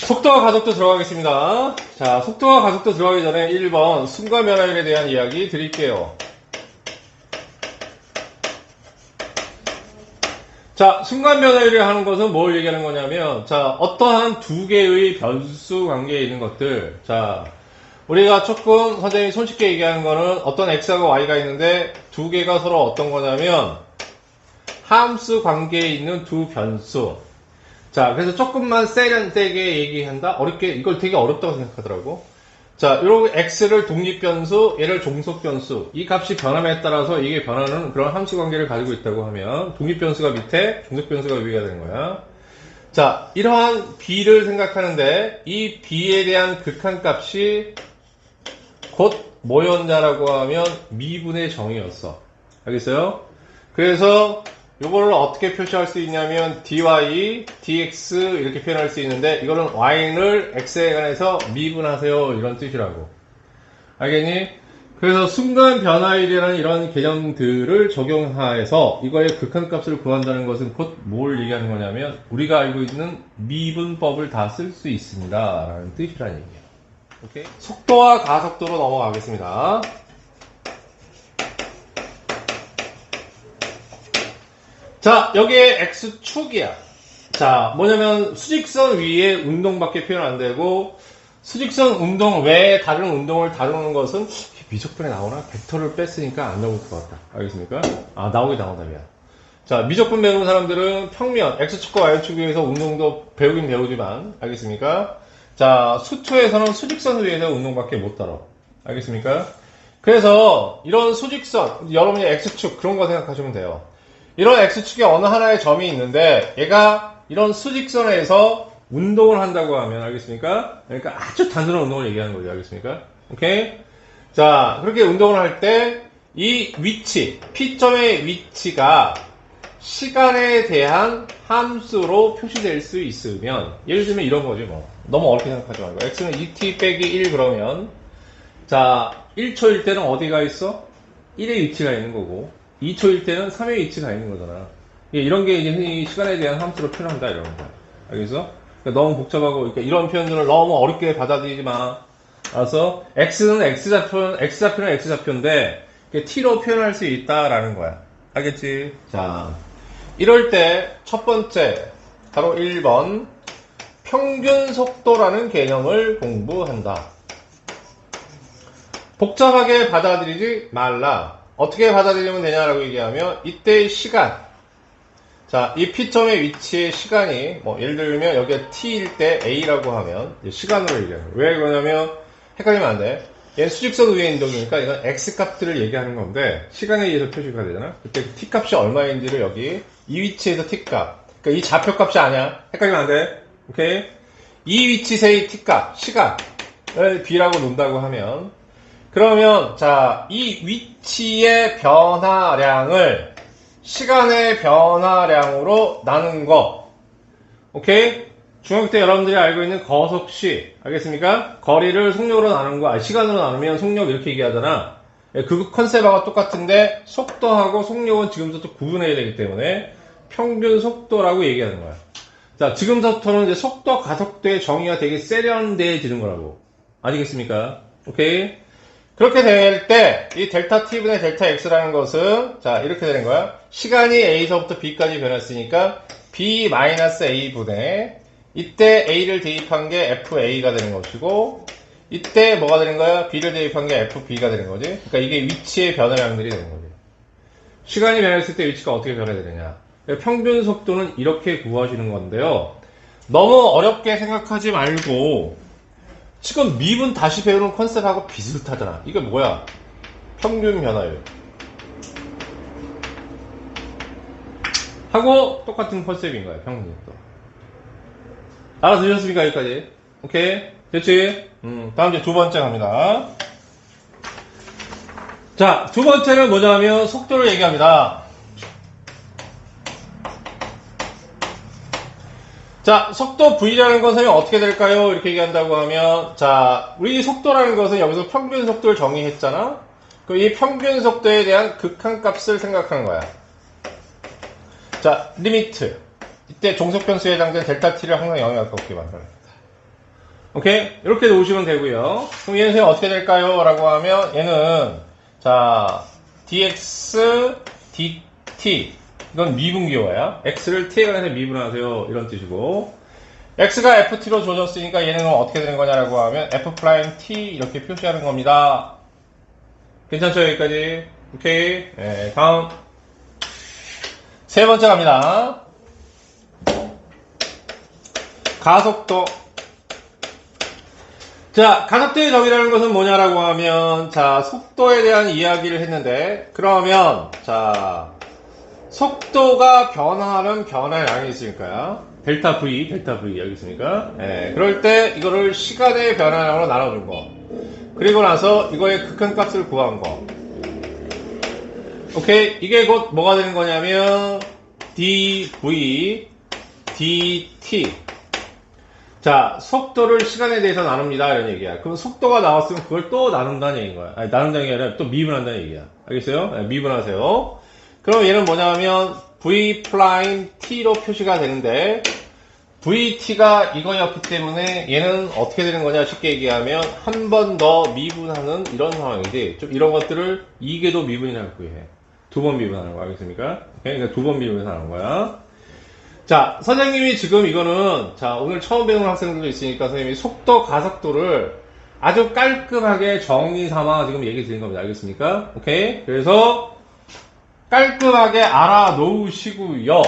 속도와 가속도 들어가겠습니다. 자, 속도와 가속도 들어가기 전에 1번 순간 변화율에 대한 이야기 드릴게요. 자, 순간 변화율을 하는 것은 뭘 얘기하는 거냐면, 자, 어떠한 두 개의 변수 관계에 있는 것들. 자, 우리가 조금 선생님이 손쉽게 얘기하는 거는 어떤 x하고 y가 있는데 두 개가 서로 어떤 거냐면 함수 관계에 있는 두 변수. 자, 그래서 조금만 세련되게 얘기한다? 어렵게, 이걸 되게 어렵다고 생각하더라고. 자, 요런 x를 독립변수, 얘를 종속변수. 이 값이 변함에 따라서 이게 변하는 그런 함수 관계를 가지고 있다고 하면 독립변수가 밑에, 종속변수가 위가 되는 거야. 자, 이러한 b를 생각하는데 이 b에 대한 극한값이 곧 뭐였냐라고 하면 미분의 정이었어. 알겠어요? 그래서 요거를 어떻게 표시할 수 있냐면 dy, dx 이렇게 표현할 수 있는데 이거는 y를 x에 관해서 미분하세요 이런 뜻이라고. 알겠니? 그래서 순간 변화율이라는 이런 개념들을 적용하여서 이거의 극한값을 구한다는 것은 곧 뭘 얘기하는 거냐면 우리가 알고 있는 미분법을 다 쓸 수 있습니다 라는 뜻이라는 얘기예요. 오케이? 속도와 가속도로 넘어가겠습니다. 자, 여기에 x축이야. 자, 뭐냐면 수직선 위에 운동밖에 표현 안 되고 수직선 운동 외에 다른 운동을 다루는 것은 미적분에 나오나? 벡터를 뺐으니까 안 나올 것 같다. 알겠습니까? 아, 나오긴 나온다, 미안. 자, 미적분 배우는 사람들은 평면, x축과 y축 위에서 운동도 배우긴 배우지만, 알겠습니까? 자, 수투에서는 수직선 위에서 운동밖에 못 다뤄. 알겠습니까? 그래서 이런 수직선, 여러분이 x축 그런 거 생각하시면 돼요. 이런 x축에 어느 하나의 점이 있는데 얘가 이런 수직선에서 운동을 한다고 하면 알겠습니까? 그러니까 아주 단순한 운동을 얘기하는 거죠. 알겠습니까? 오케이? 자, 그렇게 운동을 할 때 이 위치, P점의 위치가 시간에 대한 함수로 표시될 수 있으면 예를 들면 이런 거지 뭐. 너무 어렵게 생각하지 말고 x는 2t 빼기 1 그러면 자, 1초일 때는 어디가 있어? 1의 위치가 있는 거고 2초일 때는 3의 위치가 있는 거잖아. 이런 게 이제 흔히 시간에 대한 함수로 표현한다 이런 거야. 알겠어? 그러니까 너무 복잡하고 이런 표현들을 너무 어렵게 받아들이지 마. 알았어? x는 x좌표는 x좌표인데 t로 표현할 수 있다라는 거야. 알겠지? 자, 이럴 때 첫 번째 바로 1번 평균 속도라는 개념을 공부한다. 복잡하게 받아들이지 말라. 어떻게 받아들이면 되냐라고 얘기하면 이때의 시간, 자, 이 P점의 위치의 시간이 뭐 예를 들면 여기가 T일 때 A라고 하면 시간으로 얘기하는 거예요. 왜 그러냐면 헷갈리면 안 돼. 얘는 수직선 위의 운동이니까 이건 X값들을 얘기하는 건데 시간에 의해서 표시가 되잖아. 그때 T값이 얼마인지를 여기 이 위치에서 T값, 그러니까 이 좌표값이 아니야. 헷갈리면 안 돼. 오케이? 이 위치에서의 T값, 시간을 B라고 놓는다고 하면 그러면 자, 이 위치의 변화량을 시간의 변화량으로 나눈 거. 오케이? 중학교 때 여러분들이 알고 있는 거속시. 알겠습니까? 거리를 속력으로 나누는 거. 시간으로 나누면 속력 이렇게 얘기하잖아. 그 컨셉하고 똑같은데 속도하고 속력은 지금부터 구분해야 되기 때문에 평균 속도라고 얘기하는 거야. 자, 지금부터는 이제 속도, 가속도의 정의가 되게 세련돼지는 거라고. 아시겠습니까? 오케이? 그렇게 될 때, 이 델타 t분의 델타 x라는 것은, 자, 이렇게 되는 거야. 시간이 a서부터 b까지 변했으니까, b-a분의, 이때 a를 대입한 게 fa가 되는 것이고, 이때 뭐가 되는 거야? b를 대입한 게 fb가 되는 거지. 그러니까 이게 위치의 변화량들이 되는 거지. 시간이 변했을 때 위치가 어떻게 변해야 되느냐. 평균 속도는 이렇게 구하시는 건데요. 너무 어렵게 생각하지 말고, 지금 미분 다시 배우는 컨셉하고 비슷하잖아. 이게 뭐야? 평균 변화율. 하고 똑같은 컨셉인 거야, 평균 속도. 알아들으셨습니까, 여기까지? 오케이? 됐지? 다음 이제 두 번째 갑니다. 자, 두 번째는 뭐냐면 속도를 얘기합니다. 자, 속도 V라는 것은 어떻게 될까요? 이렇게 얘기한다고 하면, 자, 우리 속도라는 것은 여기서 평균 속도를 정의했잖아? 그럼 이 평균 속도에 대한 극한값을 생각하는 거야. 자, 리미트. 이때 종속변수에 해당되는 델타 t를 항상 0에 가깝게 만들어냅니다. 오케이? 이렇게 놓으시면 되고요. 그럼 얘는 어떻게 될까요? 라고 하면 얘는 자 dx dt 이건 미분기호야. x를 t에 관해서 미분하세요. 이런 뜻이고 x가 ft로 조졌으니까 얘는 어떻게 되는 거냐라고 하면 f'(t) 이렇게 표시하는 겁니다. 괜찮죠? 여기까지? 오케이. 네, 다음 세 번째 갑니다. 가속도. 자, 가속도의 정의라는 것은 뭐냐라고 하면, 자, 속도에 대한 이야기를 했는데, 그러면, 자, 속도가 변화하는 변화량이 있으니까요. 델타 V, 여기 있습니까? 예, 그럴 때, 이거를 시간의 변화량으로 나눠준 거. 그리고 나서, 이거의 극한값을 구한 거. 오케이? 이게 곧 뭐가 되는 거냐면, dv, dt. 자, 속도를 시간에 대해서 나눕니다. 이런 얘기야. 그럼 속도가 나왔으면 그걸 또 나눈다는 얘기인 거야. 아니, 나눈다는 게 아니라 또 미분한다는 얘기야. 알겠어요? 네, 미분하세요. 그럼 얘는 뭐냐면, v'(t로 표시가 되는데, vt가 이거였기 때문에 얘는 어떻게 되는 거냐 쉽게 얘기하면, 한 번 더 미분하는 이런 상황이지. 좀 이런 것들을 2개도 미분이라고 해. 2번 미분하는 거. 알겠습니까? 그러니까 2번 미분해서 하는 거야. 자, 선생님이 지금 이거는, 자, 오늘 처음 배우는 학생들도 있으니까 선생님이 속도, 가속도를 아주 깔끔하게 정의 삼아 지금 얘기 드린 겁니다. 알겠습니까? 오케이? 그래서 깔끔하게 알아놓으시고요.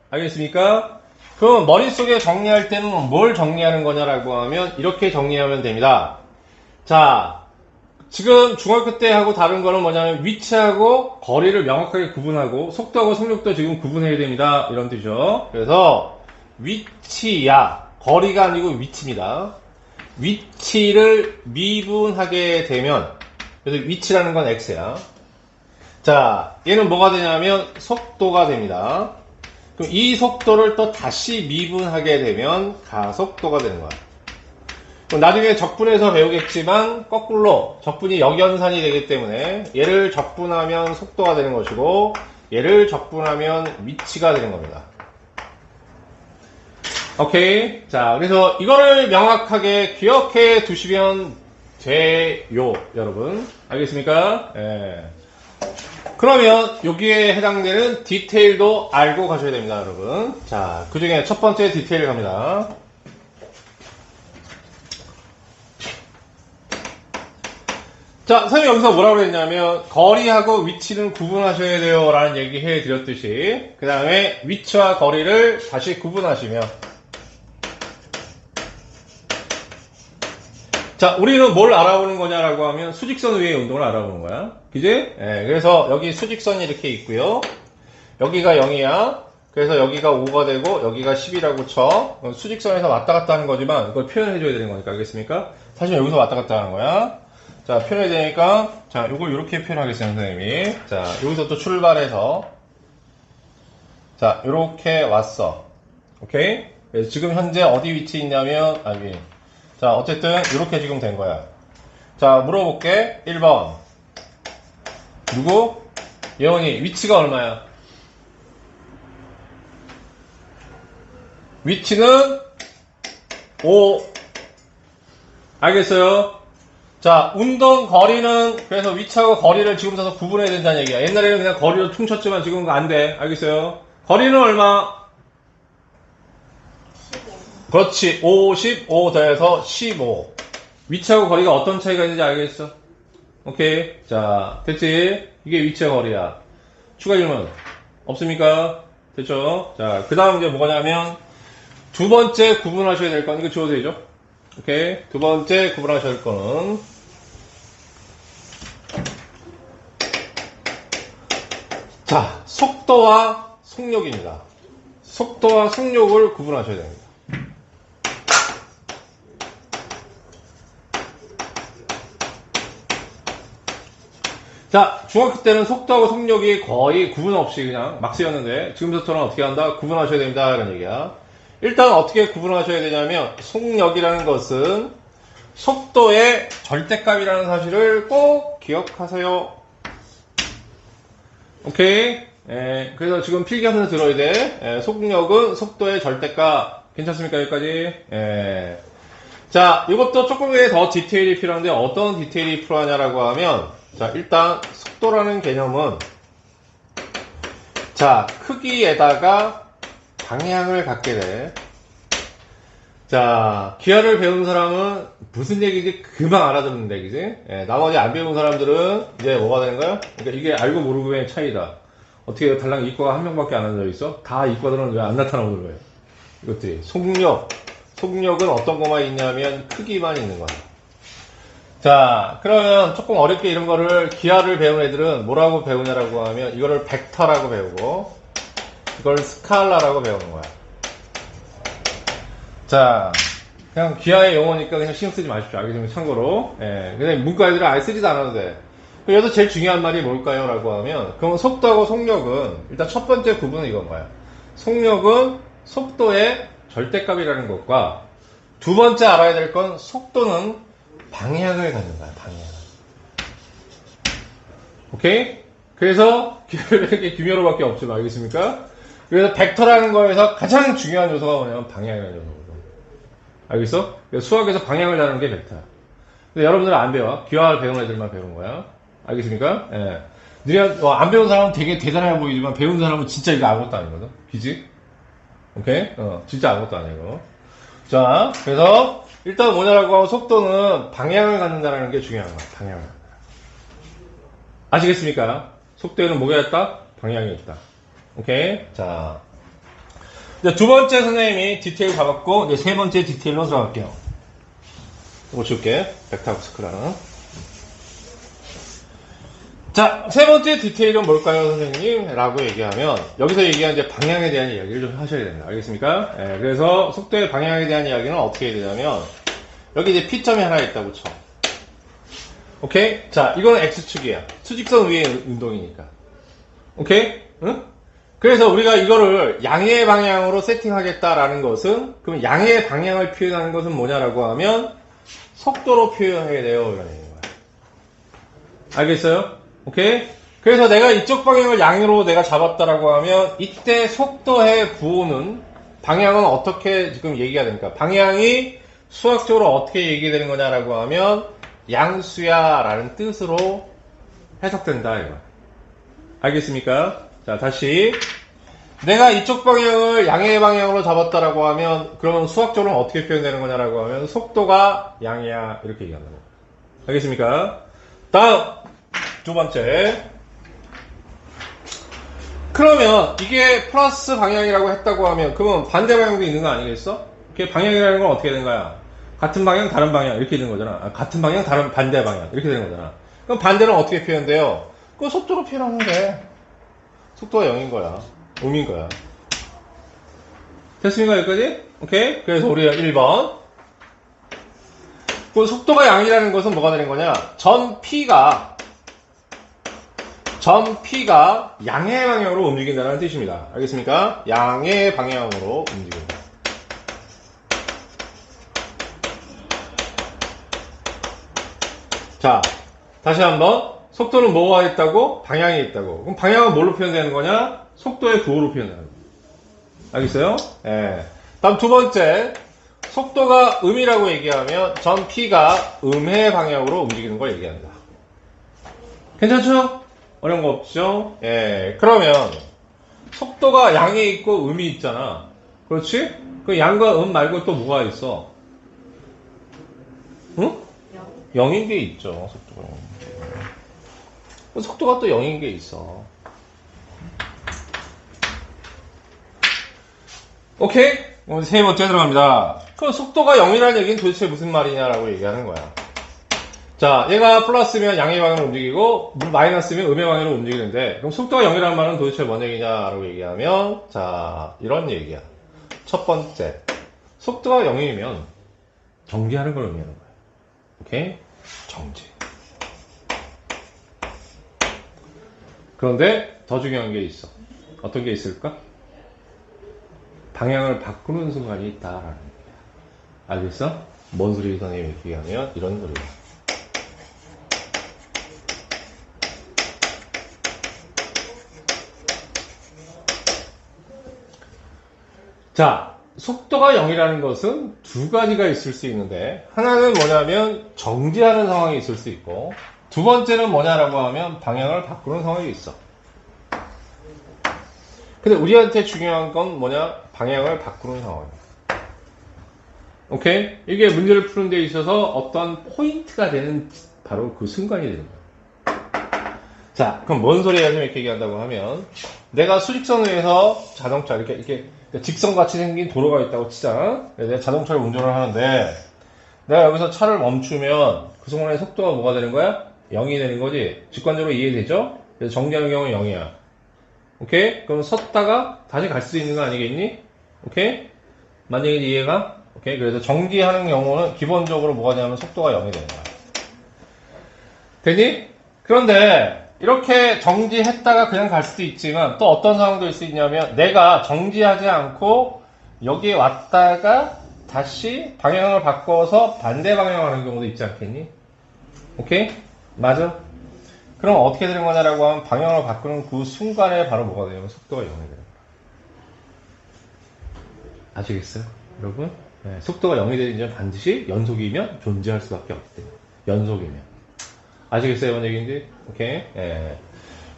알겠습니까? 그럼 머릿속에 정리할 때는 뭘 정리하는 거냐라고 하면 이렇게 정리하면 됩니다. 자, 지금 중학교 때 하고 다른 거는 뭐냐면 위치하고 거리를 명확하게 구분하고 속도하고 속력도 지금 구분해야 됩니다. 이런 뜻이죠. 그래서 위치야. 거리가 아니고 위치입니다. 위치를 미분하게 되면 그래서 위치라는 건 x야. 자, 얘는 뭐가 되냐면 속도가 됩니다. 그럼 이 속도를 또 다시 미분하게 되면 가속도가 되는 거야. 나중에 적분해서 배우겠지만 거꾸로 적분이 역연산이 되기 때문에 얘를 적분하면 속도가 되는 것이고 얘를 적분하면 위치가 되는 겁니다. 오케이. 자, 그래서 이거를 명확하게 기억해 두시면 돼요, 여러분. 알겠습니까? 예. 그러면 여기에 해당되는 디테일도 알고 가셔야 됩니다, 여러분. 자, 그 중에 첫 번째 디테일 갑니다. 자, 선생님이 여기서 뭐라고 했냐면 거리하고 위치는 구분하셔야 돼요 라는 얘기 해드렸듯이 그 다음에 위치와 거리를 다시 구분하시면 자, 우리는 뭘 알아보는 거냐라고 하면 수직선 위의 운동을 알아보는 거야. 그지? 예, 그래서 여기 수직선이 이렇게 있고요. 여기가 0이야. 그래서 여기가 5가 되고 여기가 10이라고 쳐. 수직선에서 왔다 갔다 하는 거지만 이걸 표현해줘야 되는 거니까 알겠습니까? 사실 여기서 왔다 갔다 하는 거야. 자, 표현해야 되니까, 자, 요걸 이렇게 표현하겠습니다, 선생님이. 자, 여기서 또 출발해서, 자, 요렇게 왔어. 오케이? 그래서 지금 현재 어디 위치에 있냐면, 자, 어쨌든, 요렇게 지금 된 거야. 자, 물어볼게. 1번. 누구? 예원이, 위치가 얼마야? 위치는 5. 알겠어요? 자, 운동 거리는 그래서 위치하고 거리를 지금부터 구분해야 된다는 얘기야. 옛날에는 그냥 거리로 퉁쳤지만 지금은 안 돼. 알겠어요? 거리는 얼마? 15. 그렇지. 55 더해서 15. 위치하고 거리가 어떤 차이가 있는지 알겠어? 오케이. 자, 됐지? 이게 위치와 거리야. 추가 질문 없습니까? 됐죠? 자, 그 다음 이제 뭐냐면 두 번째 구분하셔야 될 건 이거 지워도 되죠? 오케이. 두 번째 구분하셔야 할 거는 자, 속도와 속력입니다. 속도와 속력을 구분하셔야 됩니다. 자, 중학교 때는 속도하고 속력이 거의 구분 없이 그냥 막 쓰였는데 지금부터는 어떻게 한다? 구분하셔야 됩니다. 이런 얘기야. 일단 어떻게 구분하셔야 되냐면 속력이라는 것은 속도의 절대값이라는 사실을 꼭 기억하세요. 오케이. 그래서 지금 필기하면서 들어야 돼. 속력은 속도의 절대값. 괜찮습니까? 여기까지? 자, 이것도 조금의 더 디테일이 필요한데 어떤 디테일이 필요하냐라고 하면 자, 일단 속도라는 개념은 자, 크기에다가 방향을 갖게 돼. 자, 기하를 배운 사람은 무슨 얘기인지 금방 알아듣는데, 그지? 예, 나머지 안 배운 사람들은 이제 뭐가 되는 거야? 그러니까 이게 알고 모르고의 차이다. 어떻게 달랑 이과가 한 명밖에 안 앉아 있어? 다 이과들은 왜 안 나타나오는 거예요? 이것들이. 속력은 어떤 것만 있냐면 크기만 있는 거야. 자, 그러면 조금 어렵게 이런 거를 기하를 배운 애들은 뭐라고 배우냐라고 하면 이거를 벡터라고 배우고 이걸 스칼라라고 배우는 거야. 자, 그냥 기하의 용어니까 그냥 신경 쓰지 마십시오. 알겠습니까? 참고로. 예, 그냥 문과 애들은 아예 쓰지도 않아도 돼. 여기서 제일 중요한 말이 뭘까요? 라고 하면, 그럼 속도하고 속력은, 일단 첫 번째 구분은 이건 거야. 속력은 속도의 절대값이라는 것과, 두 번째 알아야 될 건 속도는 방향을 갖는 거야, 방향. 오케이? 그래서, 이렇게 규묘로밖에 없죠. 알겠습니까? 그래서 벡터라는 거에서 가장 중요한 요소가 뭐냐면 방향이라는 요소거든. 알겠어? 수학에서 방향을 다루는 게 벡터야. 근데 여러분들은 안 배워. 기하를 배운 애들만 배우는 거야. 알겠습니까? 예. 너네 안 배운 사람은 되게 대단해 보이지만 배운 사람은 진짜 이거 아무것도 아니거든. 그지? 오케이? 진짜 아무것도 아니고. 자, 그래서 일단 뭐냐라고 하면 속도는 방향을 갖는다는 게 중요한 거야. 방향을. 아시겠습니까? 속도에는 뭐가 있다? 방향이 있다. 오케이? 자. 이제 두 번째 선생님이 디테일 잡았고, 이제 세 번째 디테일로 들어갈게요. 이거 줄게. 벡터 스크라는. 자, 세 번째 디테일은 뭘까요, 선생님? 라고 얘기하면, 여기서 얘기한 이제 방향에 대한 이야기를 좀 하셔야 됩니다. 알겠습니까? 예, 그래서 속도의 방향에 대한 이야기는 어떻게 해야 되냐면, 여기 이제 P점이 하나 있다고 쳐. 오케이? 자, 이거는 X축이야. 수직선 위의 운동이니까. 오케이? 응? 그래서 우리가 이거를 양의 방향으로 세팅하겠다라는 것은, 그럼 양의 방향을 표현하는 것은 뭐냐라고 하면, 속도로 표현해야 돼요. 이런 얘기인 거야. 알겠어요? 오케이? 그래서 내가 이쪽 방향을 양으로 내가 잡았다라고 하면 이때 속도의 부호는 방향은 어떻게 지금 얘기가 됩니까? 방향이 수학적으로 어떻게 얘기되는 거냐라고 하면 양수야 라는 뜻으로 해석된다 이거. 알겠습니까? 자, 다시 내가 이쪽 방향을 양의 방향으로 잡았다라고 하면 그러면 수학적으로 어떻게 표현되는 거냐라고 하면 속도가 양이야 이렇게 얘기한다고. 알겠습니까? 다음 두 번째. 그러면 이게 플러스 방향이라고 했다고 하면 그러면 반대 방향도 있는 거 아니겠어? 그게 방향이라는 건 어떻게 되는 거야? 같은 방향, 다른 방향 이렇게 되는 거잖아. 같은 방향, 다른 반대 방향 이렇게 되는 거잖아. 그럼 반대는 어떻게 표현돼요? 그거 속도로 표현하는 게 속도가 0인 거야. 음인 거야. 됐습니까? 여기까지? 오케이? 그래서 우리가 1번. 그 속도가 양이라는 것은 뭐가 되는 거냐? 전 P가 양의 방향으로 움직인다는 뜻입니다. 알겠습니까? 양의 방향으로 움직인다. 자, 다시 한번. 속도는 뭐가 있다고? 방향이 있다고. 그럼 방향은 뭘로 표현되는 거냐? 속도의 부호로 표현되는 거야. 알겠어요? 예. 다음 두 번째. 속도가 음이라고 얘기하면 전 P가 음의 방향으로 움직이는 걸 얘기한다. 괜찮죠? 어려운 거 없죠? 예. 그러면 속도가 양에 있고 음이 있잖아. 그렇지? 그 양과 음 말고 또 뭐가 있어? 응? 0인 게 있죠. 속도가. 속도가 또 0인 게 있어. 오케이? 세 번째 들어갑니다. 그 속도가 0이라는 얘기는 도대체 무슨 말이냐라고 얘기하는 거야. 자, 얘가 플러스면 양의 방향으로 움직이고 마이너스면 음의 방향으로 움직이는데 그럼 속도가 0이라는 말은 도대체 뭔 얘기냐라고 얘기하면 자, 이런 얘기야. 첫 번째, 속도가 0이면 정지하는 걸 의미하는 거야. 오케이? 정지. 그런데 더 중요한 게 있어. 어떤 게 있을까? 방향을 바꾸는 순간이 있다라는 거야. 알겠어? 뭔 소리 선생님이 얘기하면 이런 소리야. 자, 속도가 0이라는 것은 두 가지가 있을 수 있는데, 하나는 뭐냐면 정지하는 상황이 있을 수 있고, 두 번째는 뭐냐라고 하면 방향을 바꾸는 상황이 있어. 근데 우리한테 중요한 건 뭐냐? 방향을 바꾸는 상황이야. 오케이? 이게 문제를 푸는 데 있어서 어떤 포인트가 되는 바로 그 순간이 되는 거야. 자, 그럼 뭔 소리야? 이렇게 얘기한다고 하면, 내가 수직선 위에서 자동차, 이렇게 직선같이 생긴 도로가 있다고 치잖아? 내가 자동차를 운전을 하는데, 내가 여기서 차를 멈추면 그 순간에 속도가 뭐가 되는 거야? 0이 되는 거지? 직관적으로 이해되죠? 그래서 정지하는 경우는 0이야. 오케이? 그럼 섰다가 다시 갈 수 있는 거 아니겠니? 오케이? 만약에 이해가? 오케이? 그래서 정지하는 경우는 기본적으로 뭐가 되냐면 속도가 0이 되는 거야. 되니? 그런데 이렇게 정지했다가 그냥 갈 수도 있지만 또 어떤 상황도 있을 수 있냐면 내가 정지하지 않고 여기에 왔다가 다시 방향을 바꿔서 반대 방향을 하는 경우도 있지 않겠니? 오케이? 맞아? 그럼 어떻게 되는 거냐라고 하면 방향을 바꾸는 그 순간에 바로 뭐가 되냐면 속도가 0이 되는 거야. 아시겠어요? 여러분? 네, 속도가 0이 되는 이유는 반드시 연속이면 존재할 수밖에 없기 때문에. 연속이면. 아시겠어요? 뭔 얘기인지? 오케이? 예.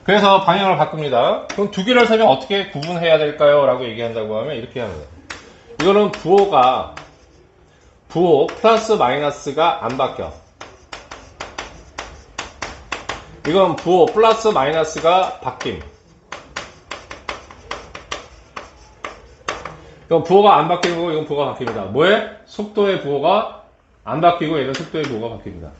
그래서 방향을 바꿉니다. 그럼 두 개를 세면 어떻게 구분해야 될까요? 라고 얘기한다고 하면 이렇게 하면 돼요. 이거는 부호 플러스 마이너스가 안 바뀌어. 이건 부호 플러스 마이너스가 바뀜. 이건 부호가 안 바뀌는 거고 이건 부호가 바뀝니다. 뭐에? 속도의 부호가 안 바뀌고 얘는 속도의 부호가 바뀝니다.